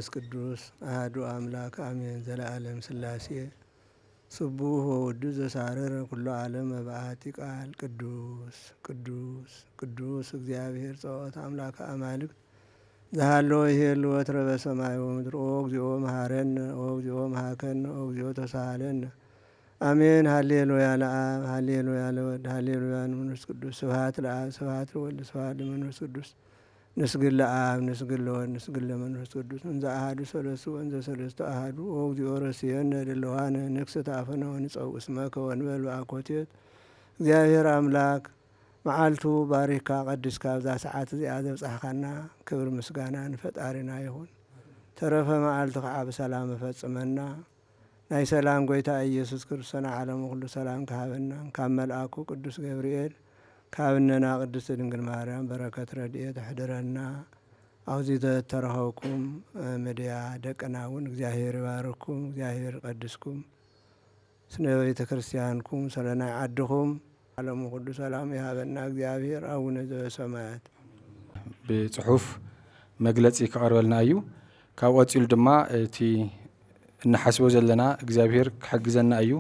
መንፈስ ቅዱስ አሐዱ አምላክ አሜን። ዘለዓለም ሥላሴ ስቡሕ ወውዱስ ዘሳረረ ኩሎ ዓለም በአሐቲ ቃል ቅዱስ ቅዱስ ቅዱስ እግዚአብሔር ጸባኦት አምላከ አማልክት ዘሃሎ ይሄሉ ወትረ በሰማይ ወምድር ኦ እግዚኦ መሐረነ ኦ እግዚኦ መሐከነ ኦ እግዚኦ ተሳሃለነ አሜን። ሃሌሉያ ለአብ ሃሌሉያ ለወልድ ሃሌሉያ ለመንፈስ ቅዱስ ስብሐት ለአብ ስብሐት ለወልድ ስብሐት ለመንፈስ ቅዱስ ንስግድ ለአብ ንስግድ ለወልድ ንስግድ ለመንፈስ ቅዱስ እንዘ አሐዱ ሰለስቱ ወእንዘ ሰለስቱ አሐዱ ኦ እግዚኦ ረሲየነ ድልዋነ ንክስት አፈነ ወንጸውዕ እስመከ ወንበል በአኮቴት እግዚአብሔር አምላክ መዓልቱ ባሪካ ቀድስካ ብዛ ሰዓት እዚኣ ዘብፅሕካና ክብር ምስጋና ንፈጣሪና ይሁን። ተረፈ መዓልቱ ከዓ ብሰላም ፈጽመና ናይ ሰላም ጎይታ ኢየሱስ ክርስቶስ ዓለሙ ኩሉ ሰላም ካሃበና ካብ መልአኩ ቅዱስ ገብርኤል ካብነና ቅድስት ድንግል ማርያም በረከት ረድኤት ሕድረና። አውዚ ተረኸብኩም ሚድያ ደቅና እውን እግዚአብሔር ይባርኩም፣ እግዚአብሔር ይቀድስኩም፣ ስነ ቤተ ክርስቲያንኩም ስለ ናይ ዓድኹም ዓለሙ ኩሉ ሰላም ይሃበና እግዚአብሔር አቡነ ዘበሰማያት። ብጽሑፍ መግለጺ ከቀርበልና እዩ። ካብ ቀፂሉ ድማ እቲ እንሓስቦ ዘለና እግዚአብሔር ክሕግዘና እዩ።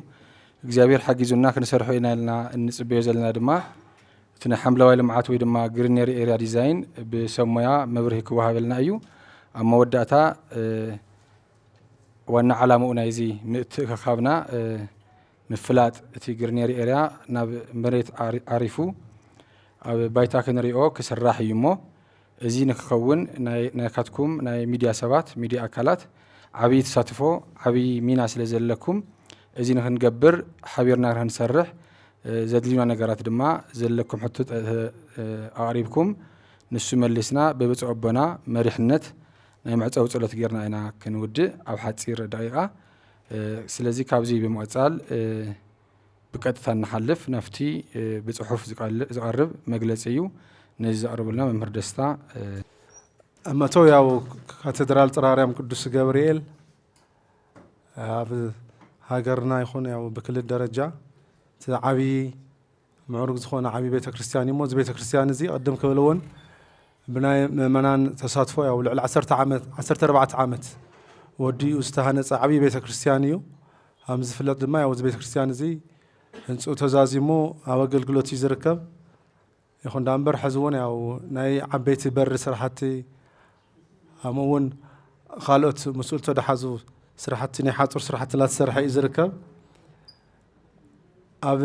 እግዚአብሔር ሓጊዙና ክንሰርሖ ኢና ኢልና እንጽበዮ ዘለና ድማ እቲ ናይ ሓምለዋይ ልምዓት ወይ ድማ ግሪነሪ ኤሪያ ዲዛይን ብሰብ ሞያ መብርሂ ክወሃበልና እዩ። ኣብ መወዳእታ ዋና ዓላምኡ ናይዚ ምእትእኻብና ምፍላጥ እቲ ግሪነሪ ኤሪያ ናብ መሬት ዓሪፉ ኣብ ባይታ ክንሪኦ ክስራሕ እዩ እሞ እዚ ንክኸውን ናይካትኩም ናይ ሚድያ ሰባት ሚድያ ኣካላት ዓብዪ ተሳትፎ ዓብዪ ሚና ስለ ዘለኩም እዚ ንክንገብር ሓቢርና ክንሰርሕ ዘድልዩና ነገራት ድማ ዘለኩም ሕቶት ኣቕሪብኩም ንሱ መሊስና በብፅዕ ኣቦና መሪሕነት ናይ መዕፀዊ ጸሎት ጌርና ኢና ክንውድእ ኣብ ሓፂር ደቂቓ። ስለዚ ካብዚ ብምቕፃል ብቀጥታ ንሓልፍ ናፍቲ ብጽሑፍ ዝቐርብ መግለፂ እዩ። ነዚ ዘቕርቡልና መምህር ደስታ እመቶ ያው ካቴድራል ጥራርያም ቅዱስ ገብርኤል ኣብ ሃገርና ይኹን ያው ብክልል ደረጃ ዓብዪ ምዕሩግ ዝኾነ ዓብዪ ቤተ ክርስቲያን እዩ። እዚ ቤተ ክርስቲያን እዚ ቅድም ክብል እውን ብናይ ምእመናን ተሳትፎ ያው ልዕሊ 14 ዓመት ወዲኡ ዝተሃነፀ ዓብዪ ቤተ ክርስቲያን እዩ። ከም ዝፍለጥ ድማ ያው እዚ ቤተ ክርስቲያን እዚ ህንፅኡ ተዛዚሙ ኣብ ኣገልግሎት እዩ ዝርከብ። ይኹን ዳ እምበር ሕዚ እውን ያው ናይ ዓበይቲ በሪ ስራሕቲ ከምኡ እውን ካልኦት ምስኡል ተደሓዙ ስራሕቲ ናይ ሓፁር ስራሕቲ እናተሰርሐ እዩ ዝርከብ። ኣብ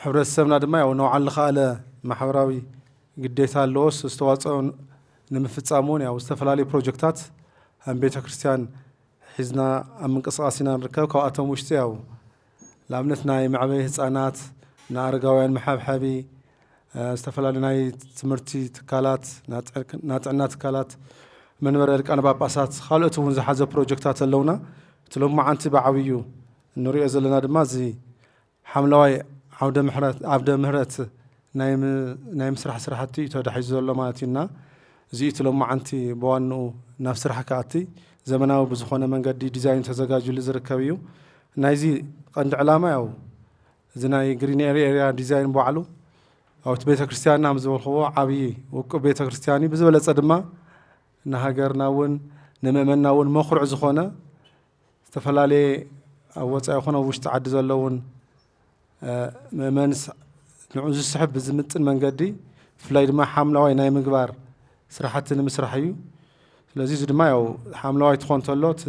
ሕብረተሰብና ድማ ያው ነውዓል ዝኸኣለ ማሕበራዊ ግዴታ ኣለዎስ ዝተዋፅኦ ንምፍፃም እውን ያው ዝተፈላለዩ ፕሮጀክታት ከም ቤተ ክርስቲያን ሒዝና ኣብ ምንቅስቃስ ኢና ንርከብ። ካብኣቶም ውሽጢ ያው ንኣብነት ናይ መዕበይ ህፃናት ንኣረጋውያን መሓብሓቢ ዝተፈላለዩ ናይ ትምህርቲ ትካላት ናይ ጥዕና ትካላት መንበረ ሊቃነ ጳጳሳት ካልኦት እውን ዝሓዘ ፕሮጀክታት ኣለውና። እቲ ሎማዓንቲ ብዓብዩ እንሪኦ ዘለና ድማ እዚ ሓምለዋይ ዓውደ ምህረት ናይ ምስራሕ ስራሕቲ እዩ ተዳሒዙ ዘሎ ማለት እዩና እዚ እቲ ሎማዓንቲ ብዋንኡ ናብ ስራሕ ከኣቲ ዘመናዊ ብዝኾነ መንገዲ ዲዛይን ተዘጋጅሉ ዝርከብ እዩ። ናይዚ ቀንዲ ዕላማ ያው እዚ ናይ ግሪነሪ ኤሪያ ዲዛይን በባዕሉ ኣብቲ ቤተ ክርስቲያንና ምዝበልኽዎ ዓብዪ ውቁብ ቤተ ክርስቲያን እዩ። ብዝበለፀ ድማ ንሃገርና እውን ንምእመንና እውን መኹርዕ ዝኾነ ዝተፈላለየ ኣብ ወፃኢ ይኹን ኣብ ውሽጢ ዓዲ ዘለውን ምእመንስ ንዑ ዝስሕብ ብዝምጥን መንገዲ ብፍላይ ድማ ሓምለዋይ ናይ ምግባር ስራሕቲ ንምስራሕ እዩ። ስለዚ እዚ ድማ ያው ሓምለዋይ ትኾን ተሎ እቲ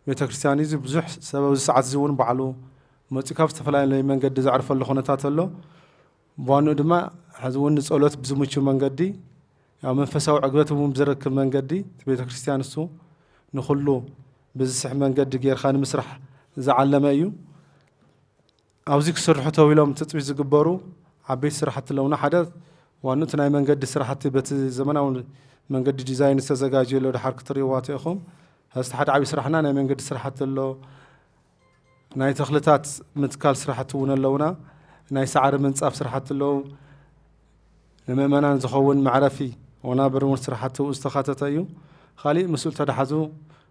ቤተ ክርስቲያን እዚ ብዙሕ ሰብ ኣብዚ ሰዓት እዚ እውን ባዕሉ መፂኡ ካብ ዝተፈላለየ መንገዲ ዘዕርፈሉ ኩነታት ኣሎ። ብዋንኡ ድማ ሕዚ እውን ንፀሎት ብዝምቹ መንገዲ ያው መንፈሳዊ ዕግበት እውን ብዝረክብ መንገዲ እቲ ቤተ ክርስቲያን እሱ ንኩሉ ብዝስሕ መንገዲ ጌርካ ንምስራሕ ዝዓለመ እዩ። ኣብዚ ክስርሑ ተባሂሎም ትፅቢት ዝግበሩ ዓበይቲ ስራሕቲ ኣለውና። ሓደ ዋንኡ እቲ ናይ መንገዲ ስራሕቲ በቲ ዘመናዊ መንገዲ ዲዛይን ዝተዘጋጀየሎ ድሓር ክትሪእዋ ኢኹም። ሕዝቲ ሓደ ዓብዪ ስራሕና ናይ መንገዲ ስራሕቲ ኣሎ። ናይ ተኽልታት ምትካል ስራሕቲ እውን ኣለውና። ናይ ሳዕሪ ምንፃፍ ስራሕቲ ኣለዉ። ንምእመናን ዝኸውን መዕረፊ ወናብር እውን ስራሕቲ ዝተኻተተ እዩ። ካሊእ ምስኡ ተዳሓዙ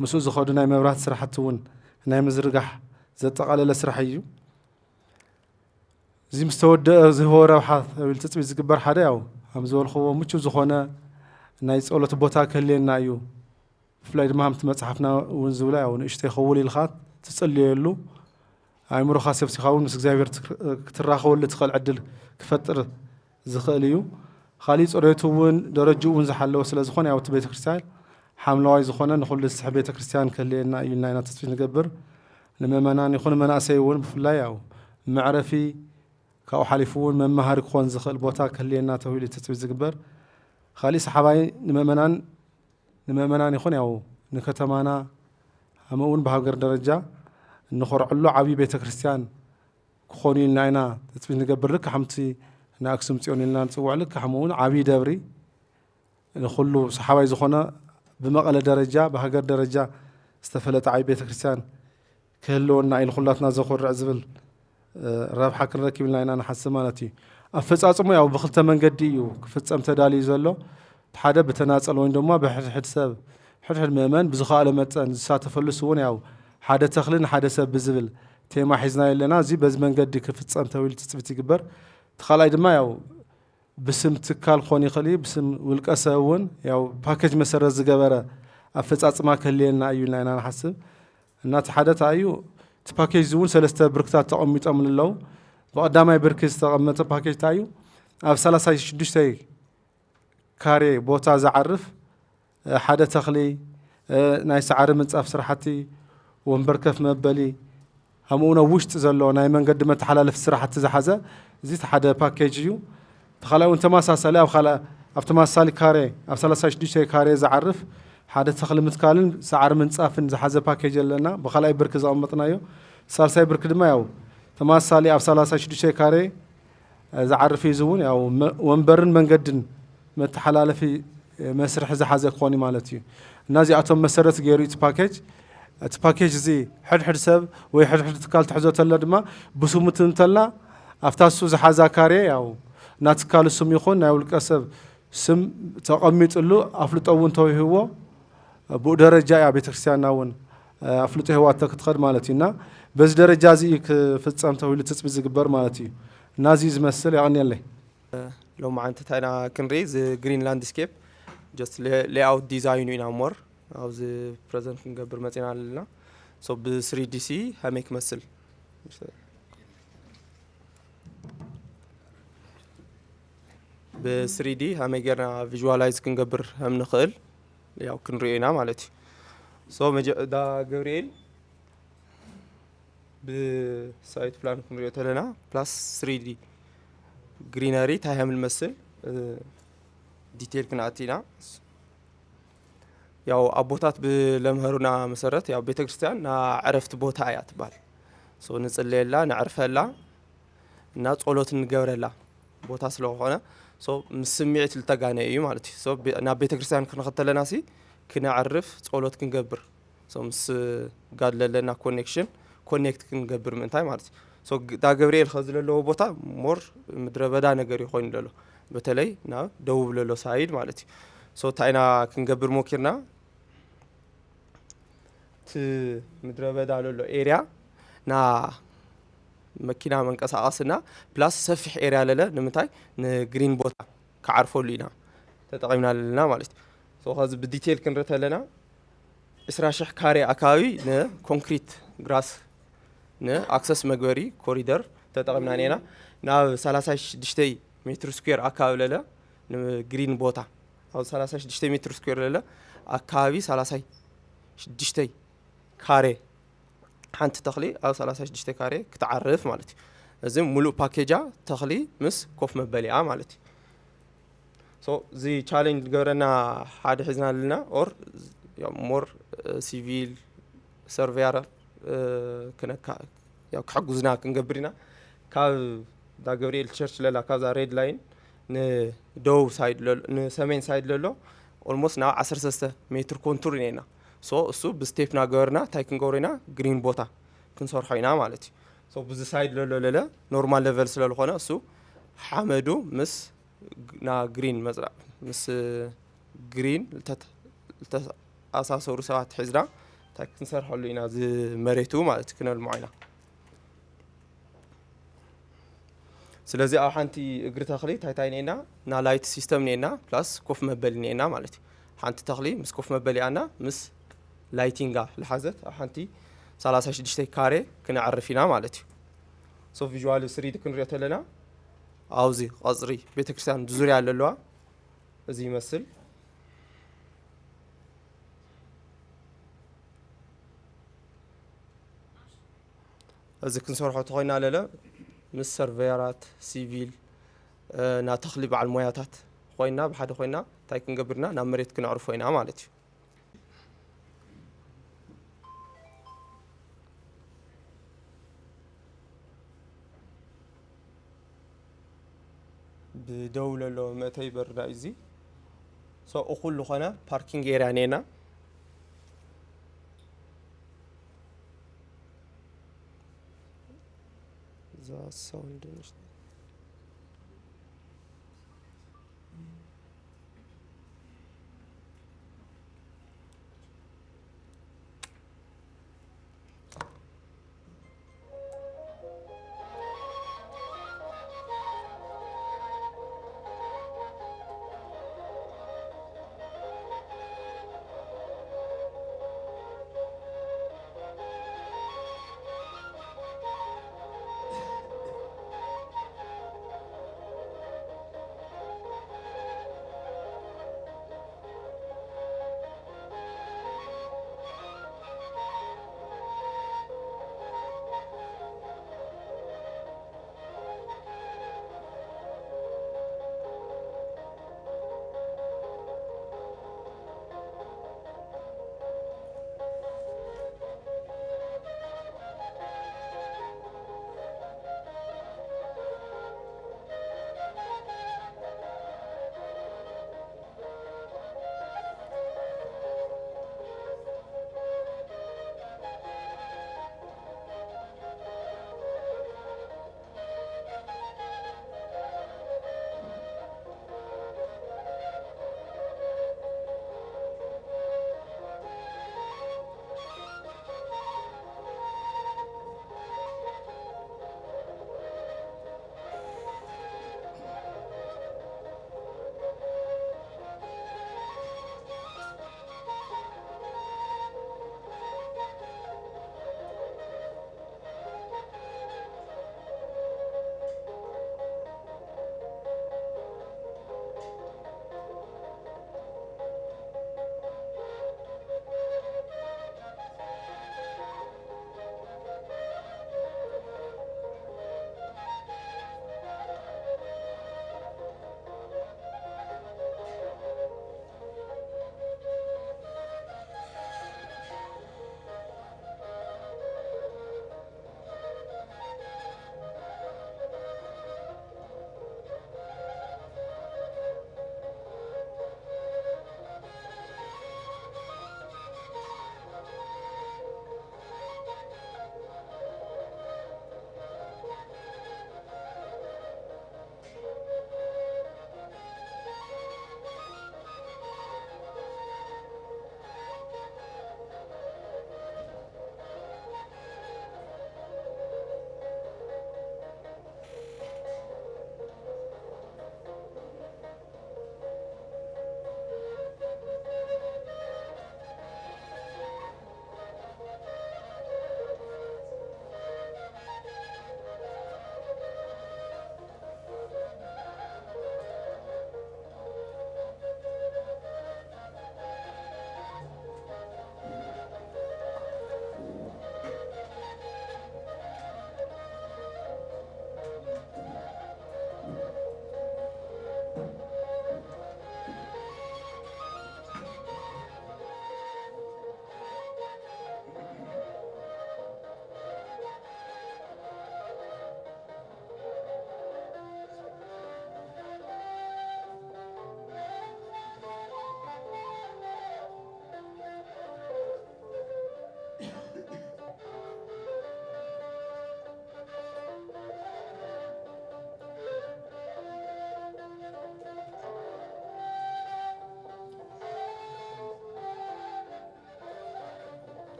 ምስኡ ዝኸዱ ናይ መብራህቲ ስራሕቲ እውን ናይ ምዝርጋሕ ዘጠቓለለ ስራሕ እዩ። እዚ ምስ ተወደአ ዝህቦ ረብሓ ተባሂሉ ትፅቢት ዝግበር ሓደ ያው ከም ዝበልኽዎ ምቹው ዝኾነ ናይ ጸሎት ቦታ ክህልየና እዩ ፍላይ ድማ همت መጽሐፍና ወንዝብላ ያው ንእሽተይ ኸውል ኢልኻት ትጽልየሉ ኣይምሮኻ ሰብሲኻ እውን ምስ እግዚአብሔር ክትራኸበሉ ትኽእል ዕድል ክፈጥር ዝኽእል እዩ خالي صورته ون درجة ون زحلو سلازخون أو تبيت كريستيان حمل واي زخونا نقول للسح بيت كريستيان كلنا يلنا تصفين نقبر لما منان يخون منا سيون بفلاي أو معرفي كأو حلفون من مهر خون زخل بوتا كلنا تويل تتصفين نقبر خالي صحابي لما منان يخون أو نكتمانا همون بهاجر درجة نخور علو عبي بيت كريستيان خوني لنا تتصفين نقبر لك حمتي ناكسم تيون لنا نصوع لك حمون عبي دبري نخلو صحابي زخونا بمقالة درجة بهاجر درجة استفلت عبي بيت كريستيان كهلو إن خلاتنا زخور عزبل رابح حكر ركب لنا أنا حس مالتي أفز أصمي أو بخلت من قديو كفت أم تدالي زلو تحدى بتناس ألوين دوما بحد سب حد المؤمن بزخاء لما سات فلسون أو حدا تخلين حدا سب بزبل تيما حزنا لنا زي بز من قدي كفت أم تويل تثبتي كبر تخلي دما ياو بسم تكال خوني خلي بسم والكأسون ياو باكج مسر الزجبرة أفز أصمع كلينا أيونا أنا حسب الناس حدث أيو تباكج زون سلسلة بركات أمي تأمل الله وقدامي بركز تأمل تباكج تايو أف سلاسة شدشتي كاري بوتا زعرف حدا تخلي نايس عرمت أف سرحتي ومبركف مبلي همونا وشت زلوا ناي من قدمت حلال في سرحة زحزة زيت حدا باكيجيو تخلى وانت ما ساسلا او خلا افتما سالي كاري اف 36 كاري زعرف حدا تخلى متكالن سعر من صافن زحزه باكيج لنا بخلاي برك زامطنايو سالساي برك دما ياو تماسالي اف 36 كاري زعرف يزون او ومبرن منقدن متحلالفي مسرح زحزه كوني مالتي نازي اتم مسرت غيريت باكيج باكيج زي حد سب وي حد تكال تحزو تلا دما بسومتن تلا أفتاسو زحزة كاري أو ناتكال السم يخون أو الكسب سم تقميت له أفلت أون توي هو بدرجة يا بيت كريستيان ناون أفلت هو تكتخد مالتينا بس درجة زيك في السام توي لتسبز جبر مالتي نازيز مسل يعني اللي لو ما أنت تاينا كنريز جرين لاندسكيب just layout design in أمور أو the present نجبر مثلا لنا so ب 3DC هميك مسل ب 3D هم يقدرنا visualize كنقبر هم نخل ياو كنرينا مالتي سو دا جبريل بسايت بلان كنريو تلنا بلس 3D جرينري تاي هم المسل ديتيل كنعطينا ياو أبوتات بلمهرونا مسرت ياو بيت كريستيان نا عرفت بوتا آيات بال سو نصلي لا نعرفها لا ناس قولت نجبر لا بوتا سلو هنا سو مسميعت التقانة أيو مالتي سو نبيت كريستيان كنا خدت لنا سي كنا عرف قولت كنجبر سو مس قال لنا كونكشن كونكت كنجبر من تاي مالتي سو دا جبريل خذ له بوتا مور مدربدا نجار يخون له بتلي نا دوب له سعيد مالتي سو تاينا كنجبر موكرنا ت مدربدا له إيريا نا مكينا من قصاصنا بلاس سفح إيريا لله نمتاي نجرين بوتا كعرفوا لينا تتقيمنا لنا مالت سو هذا بالديتيل كنرتها لنا إسراشح كاري أكاوي ن كونكريت غراس ن أكسس مجوري كوريدر تتقيمنا لنا نا 36 متر سكوير أكاوي لله نجرين بوتا أو 36 متر سكوير لله أكاوي 36 كاري حنت تخلي أو 36 كاري كتعرف مالتي لازم ملو باكيجا تخلي مس كوف مبليعة مالتي سو زي تشالنج جورنا حد حزنا لنا أور مور سيفيل سيرفير كنا يا كحجزنا كنجبرنا كا دا جبريل تشرش للا كذا ريد لاين ن دو سايد ن سمين سايد للو almost نا 16 متر كونتور نينا سو سو بستيفنا جورنا تايكن جورنا جرين بوتا كنصور حينا مالتي سو بز سايد لا نورمال ليفل سلالو خنا سو حمدو مس نا جرين مزرع مس جرين لت اساس ورسات حزنا تايكن صور حلينا زي مريتو مالتي كنا المعينه ስለዚህ አው ሓንቲ እግሪ ተኽሊ ታይታይኔና ና ላይት ሲስተም ኔና ፕላስ ኮፍ መበል ኔና ማለት ሓንቲ ተኽሊ ምስ ኮፍ መበሊኣና ምስ ላይቲንጋ ዝሓዘት ኣብ ሓንቲ 36 ካሬ ክነዕርፍ ኢና ማለት እዩ ሶ ቪዥዋል ስሪዲ ክንሪኦ ተለና ኣብዚ ቀፅሪ ቤተክርስትያን ዙርያ ኣለዋ እዚ ይመስል እዚ ክንሰርሖ ተኾይና ለለ ምስ ሰርቬራት ሲቪል ና ተኽሊ በዓል ሞያታት ኮይና ብሓደ ኮይና እንታይ ክንገብርና ናብ መሬት ክነዕርፎ ኢና ማለት እዩ ብደው ለሎ መእተዊ በርና እዚ ሶ እኩሉ ኾነ ፓርኪንግ ኤሪያ ኔና ዛ ሳውንድ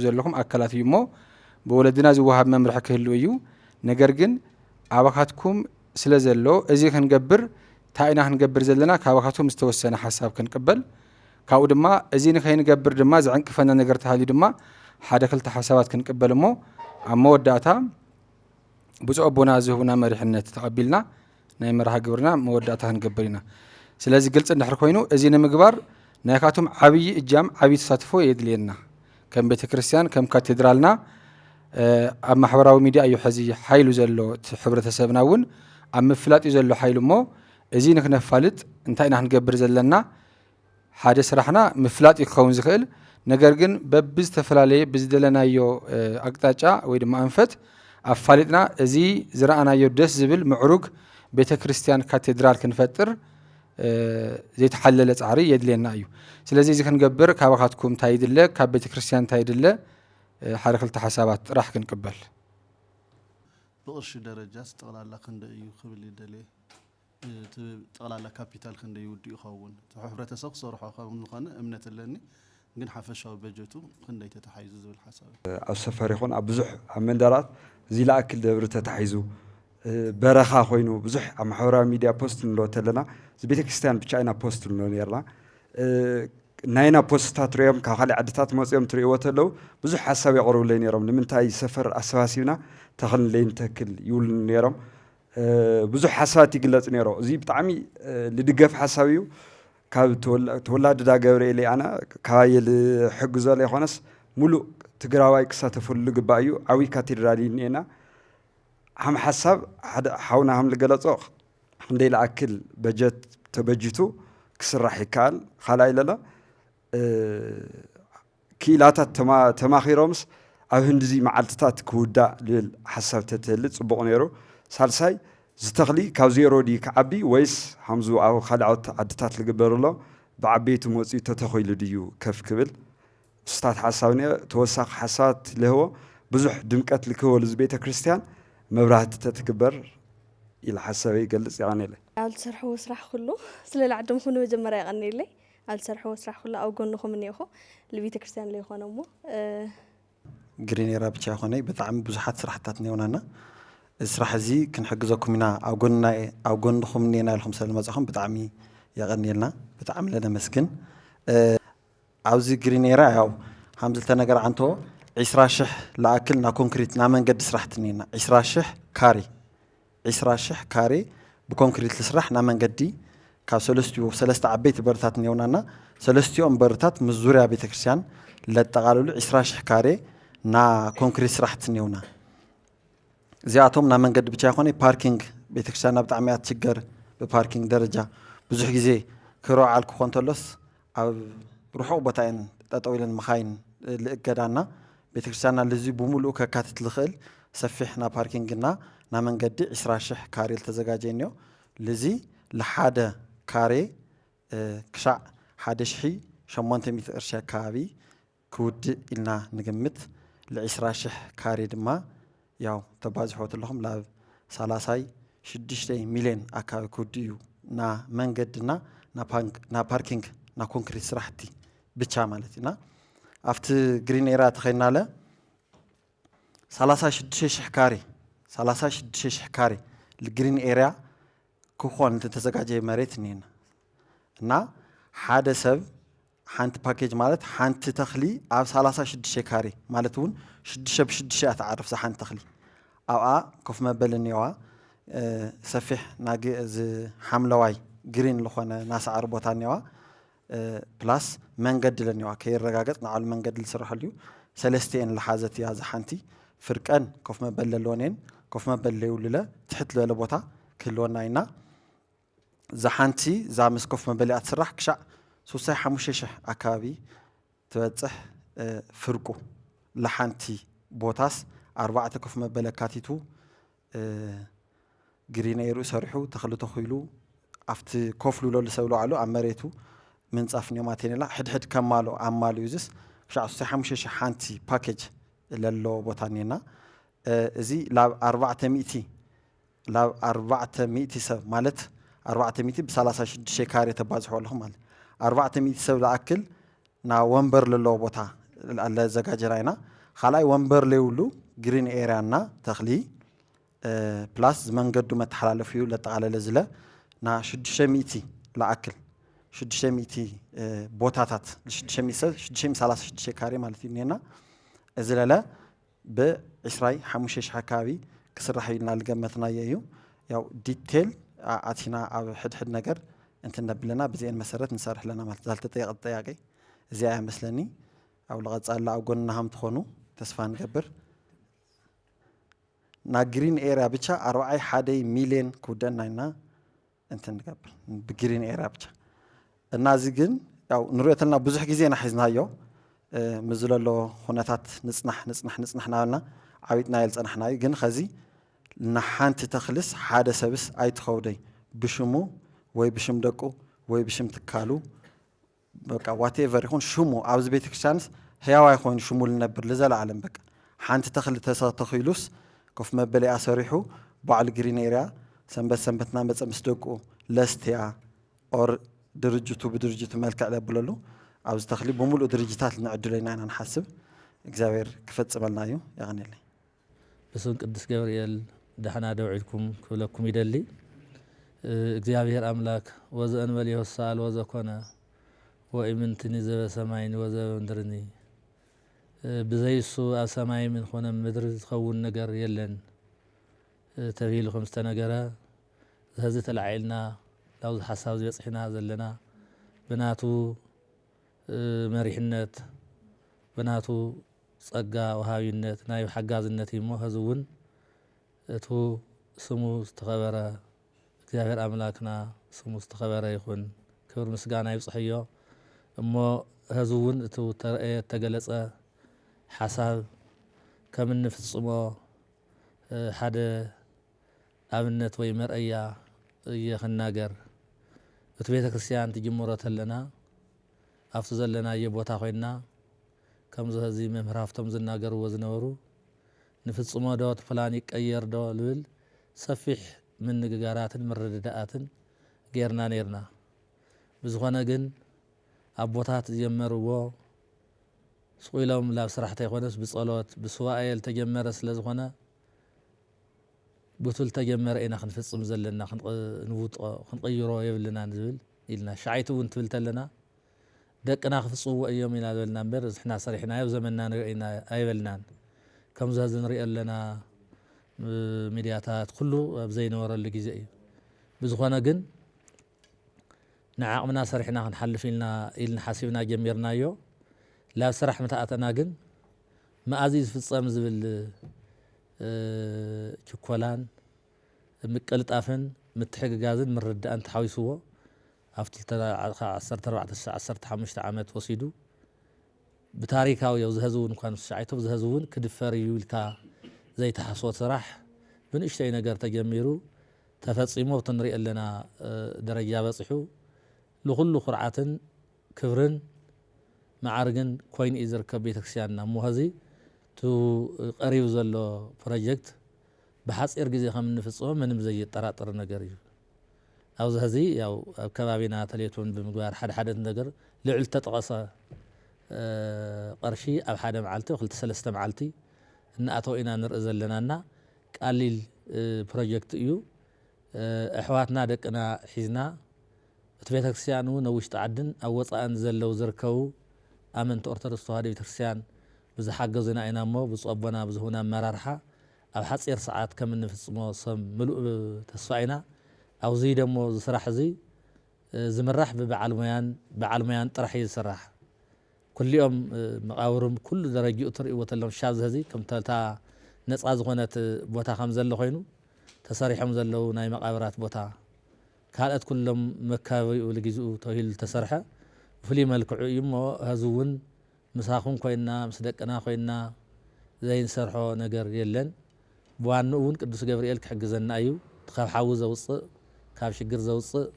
ዘለኹም ኣካላት እዩ እሞ ብወለድና ዝወሃብ መምርሒ ክህልው እዩ ነገር ግን ኣባኻትኩም ስለ ዘሎ እዚ ክንገብር ታይና ክንገብር ዘለና ካባኻትኩም ዝተወሰነ ሓሳብ ክንቅበል ካብኡ ድማ እዚ ንኸይንገብር ድማ ዝዕንቅፈና ነገር ተሃልዩ ድማ ሓደ ክልተ ሓሳባት ክንቅበል እሞ ኣብ መወዳእታ ብፁዕ ኣቦና ዝህቡና መሪሕነት ተቐቢልና ናይ መርሃ ግብርና መወዳእታ ክንገብር ኢና ስለዚ ግልጽ እንድሕር ኮይኑ እዚ ንምግባር ናይካቶም ዓብይ እጃም ዓብይ ተሳትፎ የድልየና ከም ቤተ ክርስቲያን ከም ካቴድራልና ኣብ ማሕበራዊ ሚድያ እዩ ሕዚ ሓይሉ ዘሎ ሕብረተሰብና እውን ኣብ ምፍላጥ እዩ ዘሎ ሓይሉ እሞ እዚ ንክነፋልጥ እንታይ ኢና ክንገብር ዘለና ሓደ ስራሕና ምፍላጥ ይኸውን ዝኽእል ነገር ግን በብዝተፈላለየ ብዝደለናዮ ኣቅጣጫ ወይ ድማ ኣንፈት ኣፋሊጥና እዚ ዝረኣናዮ ደስ ዝብል ምዕሩግ ቤተ ክርስቲያን ካቴድራል ክንፈጥር ዘይተሓለለ ጻዕሪ የድልየና እዩ ስለዚ እዚ ክንገብር ካባኻትኩም እንታይ ይድለ ካብ ቤተ ክርስቲያን እንታይ ይድለ ሓደ ክልተ ሓሳባት ጥራሕ ክንቅበል ብቅርሺ ደረጃስ ጠቕላላ ክንደይ እዩ ክብል ይደልየ ጠቕላላ ካፒታል ክንደይ ይውድእ ይኸውን ሕብረተሰብ ክሰርሖ ከምዝኾነ እምነት ኣለኒ ግን ሓፈሻዊ በጀቱ ክንደይ ተተሓይዙ ዝብል ሓሳብ ኣብ ሰፈር ይኹን ኣብ ብዙሕ ኣብ መንደራት እዚ ለኣክል ደብሪ ተተሓይዙ በረኻ ኮይኑ ብዙሕ ኣብ ማሕበራዊ ሚድያ ፖስት ንብሎ ተለና እዚ ቤተ ክርስቲያን ብቻ ኢና ፖስት ንብሎ ነርና ናይና ፖስታት ርዮም ካብ ካልእ ዓድታት መፅኦም ትርእይዎ ተለው ብዙሕ ሓሳብ የቕርቡለይ ነይሮም ንምንታይ ሰፈር ኣሰባሲብና ተኽልንለይ ንተክል ይብሉ ነይሮም ብዙሕ ሓሳባት ይግለጽ ነይሮ እዚ ብጣዕሚ ልድገፍ ሓሳብ እዩ ካብ ተወላዲ ዳ ገብርኤል ኣነ ካባየ ልሕግዞ ዘይኮነስ ሙሉእ ትግራዋይ ክሳተፈሉ ግባእ እዩ ዓብይ ካቴድራል እኒአና ሓም ሓሳብ ሓውና ከም ዝገለጾ ክንደይ ለኣክል በጀት ተበጅቱ ክስራሕ ይከኣል ካልኣይ ለለ ክኢላታት ተማኺሮምስ ኣብ ህንድዚ መዓልትታት ክውዳእ ልብል ሓሳብ ተትህልጥ ጽቡቕ ነይሩ ሳልሳይ ዝተኽሊ ካብ ዜሮ ዲ ክዓቢ ወይስ ሃምዙ ኣብ ካልኦት ዓድታት ዝግበረሎ ብዓበይቲ መፂኡ ተተኺሉ ድዩ ከፍ ክብል ስታት ሓሳብ ተወሳኺ ሓሳባት ልህቦ ብዙሕ ድምቀት ልክህበሉ እዚ ቤተ ክርስቲያን መብራህቲ ተትግበር ኢለ ሓሳበይ ይገልጽ ይቐኒለይ ኣብ ዝሰርሕዎ ስራሕ ኩሉ ስለላዕድምኩም ንመጀመርያ ይቐኒለይ ኣብ ዝሰርሕዎ ስራሕ ኩሉ ኣብ ጎንኩም እኒኹ ለቤተ ክርስቲያን ለይኾነ እሞ ግሪኔራ ብቻ ይኾነይ ብጣዕሚ ብዙሓት ስራሕታት እኒአውናና እዚ ስራሕ እዚ ክንሕግዘኩም ኢና ኣብ ጎንኩም እኒአና ኢልኩም ስለመጻኹም ብጣዕሚ የቐኒልና ብጣዕሚ ለነመስግን ኣብዚ ግሪኔራ ያው ሃምዝልተ ነገር ዓንቶ 20,000 ለኣክል ና ኮንክሪት ና መንገዲ ስራሕቲ እኒአና 20,000 ካሬ 20,000 ካሬ ብኮንክሪት ልስራሕ ና መንገዲ ካብ ሰለስተ ዓበይቲ በርታት እኒአውናና ሰለስቲኦም በርታት ምስ ዙርያ ቤተ ክርስቲያን ለጠቓልሉ 20,000 ካሬ ና ኮንክሪት ስራሕቲ እኒአውና እዚኣቶም ና መንገዲ ብቻ ይኾነ ፓርኪንግ ቤተ ክርስቲያንና ብጣዕሚ እያ ትሽገር ብፓርኪንግ ደረጃ ብዙሕ ግዜ ክረዓል ክኾን ተሎስ ኣብ ርሑቕ ቦታ እየን ጠጠው ኢለን መኻይን ልእገዳና ቤተ ክርስቲያንና ለዚ ብሙሉእ ከካትት ልኽእል ሰፊሕ ና ፓርኪንግና ና መንገዲ 20,000 ካሬ ዝተዘጋጀየ እኒኦ ለዚ ለሓደ ካሬ ክሻዕ 1,800 ቅርሺ ኣከባቢ ክውድእ ኢልና ንግምት ለ20,000 ካሬ ድማ ያው ተባዝሖ ተለኹም ላብ 36 ሚልዮን ኣከባቢ ክውድእ እዩ ና መንገድና ና ፓርኪንግ ና ኮንክሪት ስራሕቲ ብቻ ማለት ኢና ኣብቲ ግሪን ኤራ ተኸይናለ 36,000 ካሬ ለግሪን ኤሪያ ክኾን ተዘጋጀየ መሬት እኒአና እና ሓደ ሰብ ሓንቲ ፓኬጅ ማለት ሓንቲ ተኽሊ ኣብ 36 ካሬ ማለት እውን 6 ብ6 ኣተዓርፍ ሓንቲ ተኽሊ ኣብኣ ኮፍ መበል እኒዋ ሰፊሕ ናዚ ሓምለዋይ ግሪን ዝኾነ ናሳዓር ቦታ እኒዋ ፕላስ መንገዲ ለኒዋ ከይረጋገጽ ንዓሉ መንገዲ ዝስርሐሉ እዩ ሰለስተን ለሓዘት እያ ዝሓንቲ ፍርቀን ኮፍ መበል ዘለወነን ኮፍ መበል ለይውልለ ትሕት ዝበለ ቦታ ክህልወና ኢና ዝሓንቲ እዛ ምስ ኮፍ መበል እያ ትስራሕ ክሻዕ 35,000 ኣከባቢ ትበፅሕ ፍርቁ ለሓንቲ ቦታስ 4 ኮፍ መበል ኣካቲቱ ግሪነሩ ሰሪሑ ተኽሊ ተኺሉ ኣብቲ ኮፍ ልብለሉ ሰብ ልባዕሉ ኣብ መሬቱ ምንጻፍ ኒዮማቴኔላ ሕድሕድ ከማሎ ኣማሉ ዩዝስ ክሻዕ 35,000 ሓንቲ ፓኬጅ ለሎ ቦታ እኒአና እዚ ላብ 400 ሰብ ማለት 400 ብ36 ካሬ ተባዝሖ ኣለኹም ማለት 400 ሰብ ለኣክል ና ወንበር ለሎ ቦታ على زجاجرينا خلاي ومبر ليولو جرين إيريانا تخلي بلاس زمان قدو ما تحلال فيو لتعالى لزلة نا شدشميتي لأكل شدشميتي بوتاتات شدشمي سلاس شدشي كاري مالتي نينا أزلالة بعشري حموشش حكاوي كسر حيلنا لقمتنا يو ياو ديتيل عاتينا أو حد نجر أنت نبلنا بزين مسرت نصرح لنا مالت زالت الطياقي زي مثلني أو لغة الله أو قلنا هم تخونوا تسفان قبر نا جرين إيرا بيتشا أروعي حادي مليون كودن ناينا أنت نقبر بجرين إيرا بيتشا النازجين أو نريت لنا بزح جزينا حزنا يو مزل له خناتات نصنح نالنا عايتنا يلز أنا حناي جن خزي نحان تتخلص حادث سبس أي تخودي بشمو وي بشم دكو وي بشم تكالو بقى whatever يكون شمو عاوز بيتك شانس هيا يكون شمو لنبر لزال عالم بقى حان تتخل تخيلوس كف مبلي أسريحو بعل جرين إيريا سنبتنا مصدقو لستيا أور درجته بدرجته مالك على بلالو عاوز تخلي بمولو درجتات نعدو لنا أنا نحسب إكزابير كفت عملنايو يعني لي بسون قدس جبريل دحنا دوعيكم كلكم يدلي إكزابير أملاك وزن ولي السال وزكونا وإمنتني زب سماين وزب مدرني بزيسو أسماي من خونا مدر تخون نجر يلن تبيل 5 نجرة هزت العيلنا لو حساو يصحنا زلنا بناتو مريحنت بناتو صقا وهاوينت ناي حجازنت يمو هزون تو سمو استخبره እግዚአብሔር አምላክና ስሙ ዝተኸበረ ይኹን ክብር ምስጋና ይብጽሕዮ እሞ ህዝውን እቱ ተገለጸ ሓሳብ ከም እንፍጽሞ ሓደ ኣብነት ወይ መርአያ ይኽናገር እቲ ቤተ ክርስቲያን ትጅምሮ ተለና ኣብቲ ዘለና የቦታ ኮይና ከም ዘዚ መምህር ሃፍቶም ዝናገርዎ ዝነበሩ ንፍጽሞ ዶ ፕላን ይቀየር ዶ ልብል ሰፊሕ من نجارات مرددات غيرنا نيرنا بزخنا جن أبوتات يمروا سويلهم لا بصراحة يخونس بصلوات بسوائل تجمر سلزخنا بطل تجمر إنا خنفص مزلنا خنوط خنغيروا يبلنا نزل إلنا شعيتو ونتبلت لنا دقنا خفصوا أيام إلى ذلنا نبرز إحنا صريحنا يوزمنا نرئينا أيبلنا كم زازن رئي لنا ميدياتات كله بزين ورا اللي جزئي بزخنا جن نعقمنا صرحنا نحلف لنا إلنا حاسبنا جميرنا يو لا صرح متأتنا جن ما عزيز في الصمز بال شوكولان مقلت أفن متحق جازن من رد أنت حويسوه أفتل ترى 14 عامات وصيدو بتاريخه يوزهزون كانوا ساعته وزهزون كدفر يولكا زي تحصوت صراح بنشتي نجار تجميرو تفصيمو تنري لنا درجة بصحو لكل قرعة كبرن معارجن كوين إزر كبيت كسياننا مو هذي تو قريب زلوا بروجكت بحث إرجزي خم نفسه من مزي طراتر نجاري أو هذي أو كبابينا تليتون بمقدار حد نجار لعل تتقصى قرشي أو حدا معلتي وخلت 3 معلتي نأتو إنا نرأزل لنا قليل بروجكت يو أحواتنا دقنا حزنا تبيت كسيانو نوشت عدن أو وطأن زلو زركو أمن تأرترستو هذه بتكسيان بزا حقزنا إنا مو بصوبنا بزهونا مرارحة أو حصير ساعات كمن في الصمو صم ملؤ تسفعنا أو زي دمو زسرح زي زمرح بعلميان طرحي يسرح كل يوم مقاورم كل درجة أطرق وتلهم شاذ هذي كم تلتا نصاز غنت بوتا خمزة اللي خينو تصاريح خمزة اللي ناي مقاورات بوتا كانت كلهم مكاوي ولجزء توهيل تسرحة وفلي ملك يمو هزون مساخون كوينا مصدقنا كوينا زي نسرحو نجر يلن بوانون قدوس جبريل كحجزنا أيو تخاف حوزة وصق كاف شجر زوصق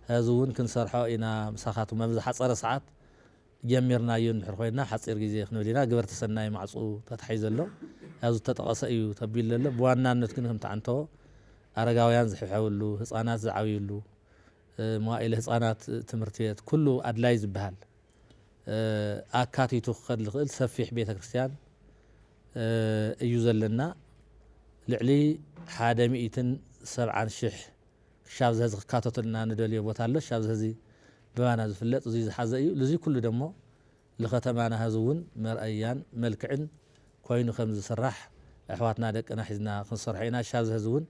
هزون كنسرحو إنا مساخاتو مبز حصر ساعات جميرنا يون حرخوينا حصير جزي خنولينا قبرت سناي معصو تتحيز له هذا تتقص أيو تبيل له بوانا نتكنهم تعنتو أرجعويان زحفحولو هصانات زعويلو موائل هصانات تمرتيات كله أدلايز بهال ኣካቲቱ ክኸድ ዝኽእል ሰፊሕ ቤተ ክርስቲያን እዩ ዘለና ልዕሊ 170,000 ክሻብ ዝህዚ ክካተተልና ንደልዮ ቦታ ኣሎ ሻብ ዝህዚ ብባና ዝፍለጥ እዚ ዝሓዘ እዩ እዚ ኩሉ ደሞ ለኸተማና ህዝብ እውን መርአያን መልክዕን ኮይኑ ከም ዝስራሕ ኣሕዋትና ደቅና ሒዝና ክንሰርሖ ኢና ሻብ ዝህዚ እውን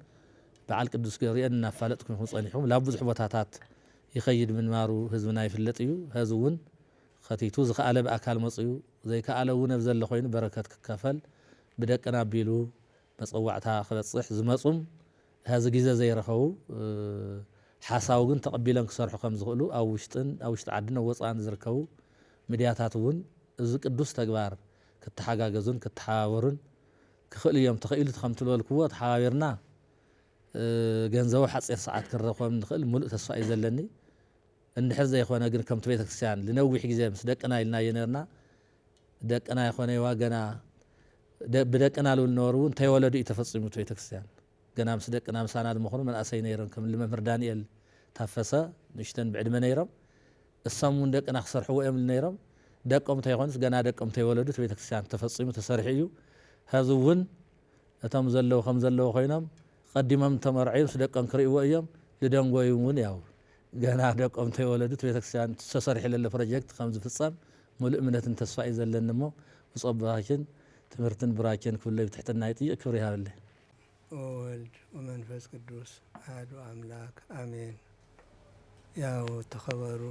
በዓል ቅዱስ ገብርኤል እናፋለጥኩም ጸኒሕኩም ላብ ብዙሕ ቦታታት ይኸይድ ምንባሩ ህዝብና ይፍለጥ እዩ ህዝብ እውን ኸቲቱ ዝኸኣለ ብኣካል መፅኡ ዘይከኣለ እውን ኣብ ዘሎ ኮይኑ በረከት ክካፈል ብደቅና ኣቢሉ መፀዋዕታ ክበፅሕ ዝመፁም ህዚ ግዜ ዘይረኸቡ ሓሳቡ ግን ተቐቢለን ክሰርሑ ከም ዝኽእሉ ኣብ ውሽጢ ዓድን ኣብ ወፃእን ዝርከቡ ሚድያታት እውን እዚ ቅዱስ ተግባር ክትሓጋገዙን ክትሓባበሩን ክኽእሉ እዮም ተኽኢሉ ከም ትበልክዎ ተሓባቢርና ገንዘቡ ሓፂር ሰዓት ክንረኽቦም ንኽእል ሙሉእ ተስፋ እዩ ዘለኒ እንድሕር ዘይኮነ ግን ከምቲ ቤተ ክርስቲያን ልነዊሕ ግዜ ምስ ደቅና ኢልናዮ ነርና ደቅና ይኾነ ይዋ ገና ብደቅና ልብል ነበሩ እውን እንተይወለዱ እዩ ተፈፂሙ እቲ ቤተ ክርስቲያን ገና ምስ ደቅና ምሳና ልመኾኑ መናእሰይ ነይሮም ከም ልመምህር ዳንኤል ታፈሰ ንእሽተን ብዕድመ ነይሮም እሶም እውን ደቅና ክሰርሕዎ እዮም ነይሮም ደቆም እንተይኮኑስ ገና ደቆም እንተይወለዱ እቲ ቤተ ክርስቲያን ተፈፂሙ ተሰሪሑ እዩ ሕዚ እውን እቶም ዘለዉ ከም ዘለዉ ኮይኖም ቀዲሞም ተመርዐዩ ምስ ደቆም ክርእይዎ እዮም ልደንጎዩ እውን ያው ገና ደቆም እንተይወለዱ እቲ ቤተ ክርስቲያን ተሰሪሑ ለሎ ፕሮጀክት ከም ዝፍፀም ሙሉእ እምነትን ተስፋ እዩ ዘለኒ እሞ ብፀባኺን ትምህርትን ብራኬን ክብለይ ብትሕትና ይጥይቅ ክብሪ ይሃበለይ ወወልድ ወመንፈስ ቅዱስ አሐዱ አምላክ አሜን። ያው ተኸበሩ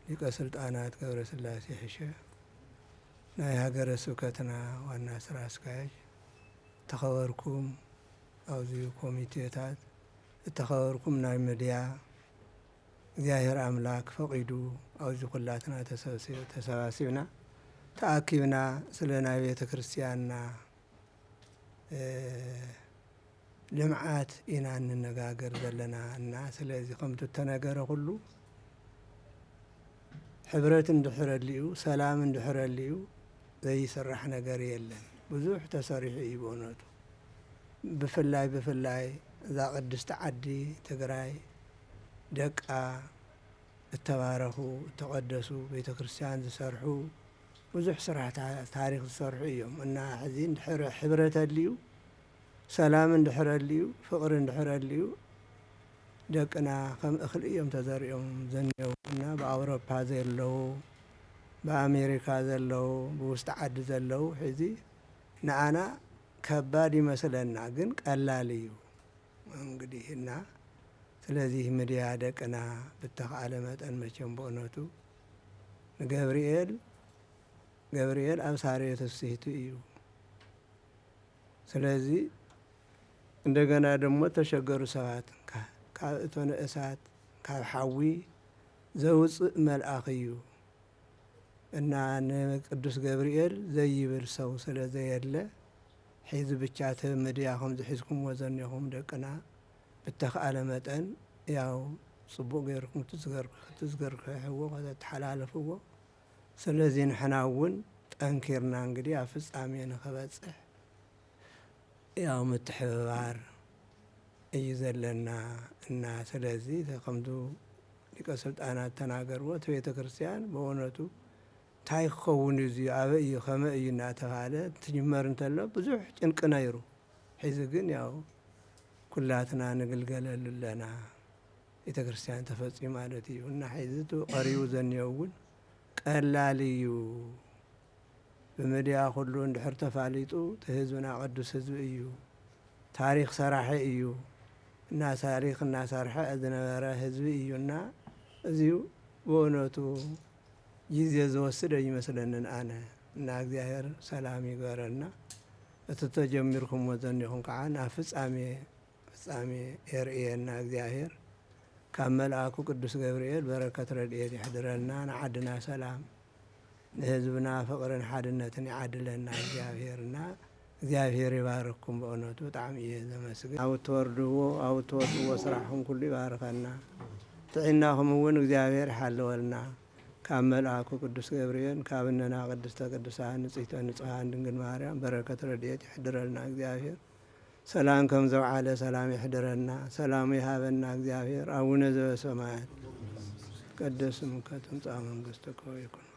ሊቀ ስልጣናት ገብረ ስላሴ ሕሸ ናይ ሃገረ ስብከትና ዋና ስራ አስኪያጅ ተኸበርኩም ኣብዚ ኮሚቴታት እተኸበርኩም ናይ ሚድያ እግዚአብሔር አምላክ ፈቂዱ ኣብዚ ኩላትና ተሰባሲብና ተኣኪብና ስለ ናይ ቤተ ክርስቲያንና ልምዓት ኢና እንነጋገር ዘለና እና ስለዚህ ከምቲ ተነገረ ሁሉ ሕብረት እንድሕረልዩ ሰላም እንድሕረልዩ ዘይስራሕ ነገር የለን ብዙሕ ተሰሪሑ እዩ በእውነቱ ብፍላይ እዛ ቅድስቲ ዓዲ ትግራይ ደቃ እተባረኹ እተቐደሱ ቤተ ክርስቲያን ዝሰርሑ ብዙሕ ስራሕታት ታሪክ ዝሰርሑ እዮም እና ሕዚ እንድሕር ሕብረት ኣድልዩ ሰላም እንድሕረልዩ ፍቕሪ እንድሕረልዩ ደቅና ከም እኽሊ እዮም ተዘሪኦም ዘኔው እና ብኣውሮፓ ዘለዉ በአሜሪካ ዘለዉ ብውሽጢ ዓዲ ዘለዉ ሕዚ ንኣና ከባድ ይመስለና ግን ቀላል እዩ እንግዲህ እና ስለዚህ ሚድያ ደቅና ብተኸኣለ መጠን መቸም በእውነቱ ንገብርኤል ኣብ ሳርየ ተስሂቱ እዩ ስለዚህ እንደገና ደግሞ ተሸገሩ ሰባት ካብ እቶነ እሳት ካብ ሓዊ ዘውፅእ መልአኽ እዩ እና ንቅዱስ ገብርኤል ዘይብል ሰው ስለ ዘየለ ሒዚ ብቻ እቲ ሚድያ ከምዚ ሒዝኩምዎ ዘኒኹም ደቅና ብተኸኣለ መጠን ያው ፅቡቅ ገይርኩም ክትዝገርግሕዎ ከተተሓላለፍዎ ስለዚህ ንሕና እውን ጠንኪርና እንግዲህ ኣብ ፍጻሜ ንኽበፅሕ ያው ምትሕብባር እዩ ዘለና እና ስለዚህ ከምቱ ሊቀ ስልጣናት ተናገርዎ እቲ ቤተ ክርስቲያን በእውነቱ እንታይ ክኸውን እዩ ኣበይ እዩ ከመይ እዩ እናተባሃለ ትጅመር እንተሎ ብዙሕ ጭንቂ ነይሩ ሕዚ ግን ያው ኩላትና ንግልገለሉ ኣለና ቤተ ክርስቲያን ተፈፂሙ ማለት እዩ እና ሕዚ ቀሪቡ ዘኒኦ እውን ቀላል እዩ ብሚድያ ኩሉ እንድሕር ተፋሊጡ እቲ ህዝብና ቅዱስ ህዝቢ እዩ ታሪክ ሰራሒ እዩ እና ታሪክ እናሰርሐ ዝነበረ ህዝቢ እዩና እዚዩ በእውነቱ ጊዜ ዝወስድ ይመስለንን ኣነ እና እግዚአብሔር ሰላም ይግበረና እቲ ተጀሚርኩምዎ ዘኒኹም ከዓ ናብ ፍጻሜ የርእየና እግዚአብሔር ካብ መልአኩ ቅዱስ ገብርኤል በረከት ረድኤት ይሕድረልና ንዓድና ሰላም ንህዝብና ፍቅርን ሓድነትን ይዓድለና እግዚአብሔርና እግዚአብሔር ይባርክኩም በእውነቱ ብጣዕሚ እየ ዘመስግን ኣብ እትወድዎ ስራሕኩም ኩሉ ይባርከና ጥዕናኹም እውን እግዚአብሔር ይሓልወልና ካብ መልአኩ ቅዱስ ገብርኤል ካብ እነና ቅድስተ ቅዱሳን ንጽሕተ ንጹሃን ድንግል ማርያም በረከት ረድኤት ይሕድረልና እግዚአብሔር ሰላም ከም ዘውዓለ ሰላም ይሕድረና ሰላም ይሃበና እግዚአብሔር አቡነ ዘበሰማያት ይትቀደስ ስምከ ትምጻእ መንግሥትከ ወይኩን